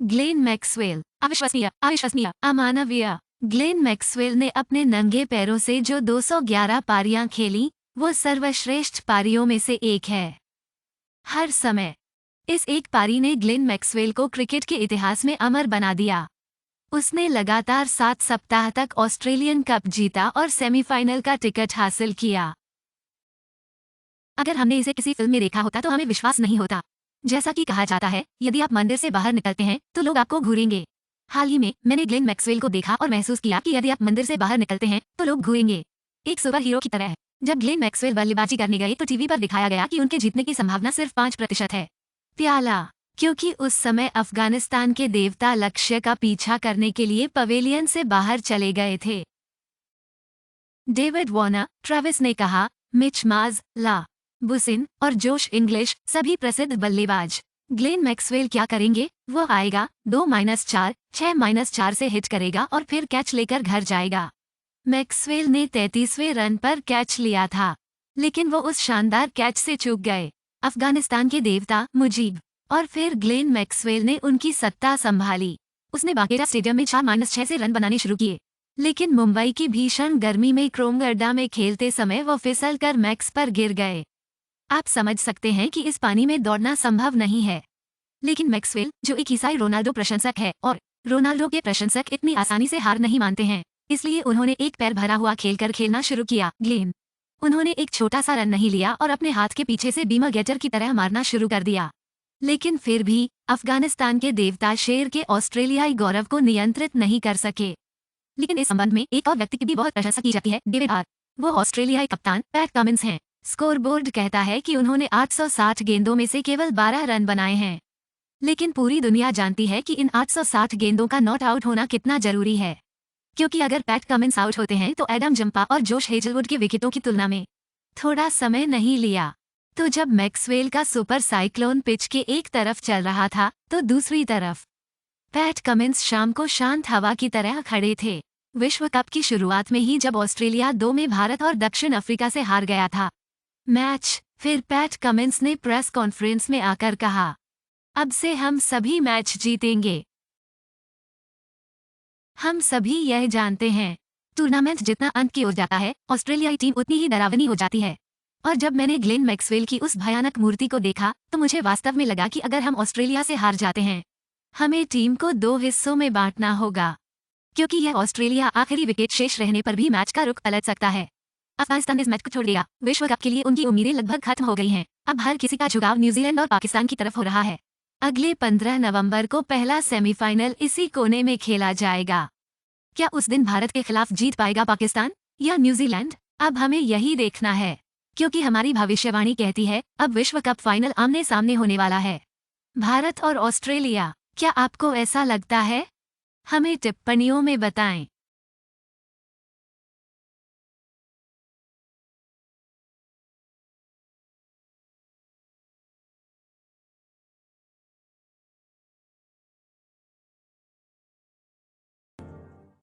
Glenn Maxwell, अविश्वसनीय, अविश्वसनीय, अमानवीय। ग्लेन मैक्सवेल ने अपने नंगे पैरों से जो 211 पारियां खेली, वो सर्वश्रेष्ठ पारियों में से एक है। हर समय इस एक पारी ने ग्लेन मैक्सवेल को क्रिकेट के इतिहास में अमर बना दिया। उसने लगातार 7 सप्ताह तक ऑस्ट्रेलियन कप जीता और सेमीफाइनल का टिकट हासिल किया। अगर हमने इसे किसी फिल्म में देखा होता तो हमें विश्वास नहीं होता। जैसा कि कहा जाता है, यदि आप मंदिर से बाहर निकलते हैं तो लोग आपको घूरेंगे। हाल ही में मैंने ग्लेन मैक्सवेल को देखा और महसूस किया कि यदि आप मंदिर से बाहर निकलते हैं तो लोग घूरेंगे, एक सुपर हीरो की तरह। जब ग्लेन मैक्सवेल बल्लेबाजी करने गए तो टीवी पर दिखाया गया कि उनके जीतने की संभावना सिर्फ 5% है। प्याला, क्योंकि उस समय अफगानिस्तान के देवता लक्ष्य का पीछा करने के लिए पवेलियन से बाहर चले गए थे। डेविड वार्नर, ट्रेविस ने कहा, मिच मार्श, ला बुसिन और जोश इंग्लिश सभी प्रसिद्ध बल्लेबाज। ग्लेन मैक्सवेल क्या करेंगे? वो आएगा, 2-4, 6-4 से हिट करेगा और फिर कैच लेकर घर जाएगा। मैक्सवेल ने 33वें रन पर कैच लिया था, लेकिन वो उस शानदार कैच से चूक गए। अफगानिस्तान के देवता मुजीब। और फिर ग्लेन मैक्सवेल ने उनकी सत्ता संभाली। उसने वाकेरा स्टेडियम में 4-6 से रन बनाने शुरू किए, लेकिन मुंबई की भीषण गर्मी में क्रोंगर्डा में खेलते समय वो फिसल कर मैक्स पर गिर गए। आप समझ सकते हैं कि इस पानी में दौड़ना संभव नहीं है। लेकिन मैक्सवेल, जो एक ईसाई रोनाल्डो प्रशंसक है, और रोनाल्डो के प्रशंसक इतनी आसानी से हार नहीं मानते हैं, इसलिए उन्होंने एक पैर भरा हुआ खेलकर खेलना शुरू किया। ग्लेन, उन्होंने एक छोटा सा रन नहीं लिया और अपने हाथ के पीछे से बीमा गेटर की तरह मारना शुरू कर दिया। लेकिन फिर भी अफगानिस्तान के देवता शेर के ऑस्ट्रेलियाई गौरव को नियंत्रित नहीं कर सके। लेकिन इस संबंध में एक और व्यक्ति की भी बहुत प्रशंसा की जाती है, डेविड आर। वो ऑस्ट्रेलियाई कप्तान पैट कमिंस हैं। स्कोरबोर्ड कहता है कि उन्होंने 860 गेंदों में से केवल 12 रन बनाए हैं। लेकिन पूरी दुनिया जानती है कि इन 860 गेंदों का नॉट आउट होना कितना जरूरी है, क्योंकि अगर पैट कमिंस आउट होते हैं तो एडम जंपा और जोश हेजलवुड की विकेटों की तुलना में थोड़ा समय नहीं लिया। तो जब मैक्सवेल का सुपर साइक्लोन पिच के एक तरफ चल रहा था तो दूसरी तरफ पैट कमिंस शाम को शांत हवा की तरह खड़े थे। विश्व कप की शुरुआत में ही जब ऑस्ट्रेलिया 2 में भारत और दक्षिण अफ्रीका से हार गया था मैच, फिर पैट कमिंस ने प्रेस कॉन्फ्रेंस में आकर कहा, अब से हम सभी मैच जीतेंगे। हम सभी यह जानते हैं। टूर्नामेंट जितना अंत की ओर जाता है, ऑस्ट्रेलियाई टीम उतनी ही डरावनी हो जाती है। और जब मैंने ग्लेन मैक्सवेल की उस भयानक मूर्ति को देखा तो मुझे वास्तव में लगा कि अगर हम ऑस्ट्रेलिया से हार जाते हैं, हमें टीम को 2 हिस्सों में बांटना होगा, क्योंकि यह ऑस्ट्रेलिया आखिरी विकेट शेष रहने पर भी मैच का रुख पलट सकता है। अफगानिस्तान इस मैच को छोड़ देगा। विश्व कप के लिए उनकी उम्मीदें लगभग खत्म हो गई हैं। अब हर किसी का झुकाव न्यूजीलैंड और पाकिस्तान की तरफ हो रहा है। अगले 15 नवंबर को पहला सेमीफाइनल इसी कोने में खेला जाएगा। क्या उस दिन भारत के खिलाफ जीत पाएगा पाकिस्तान या न्यूजीलैंड? अब हमें यही देखना है, क्योंकि हमारी भविष्यवाणी कहती है अब विश्व कप फाइनल आमने सामने होने वाला है, भारत और ऑस्ट्रेलिया। क्या आपको ऐसा लगता है? हमें टिप्पणियों में बताएं।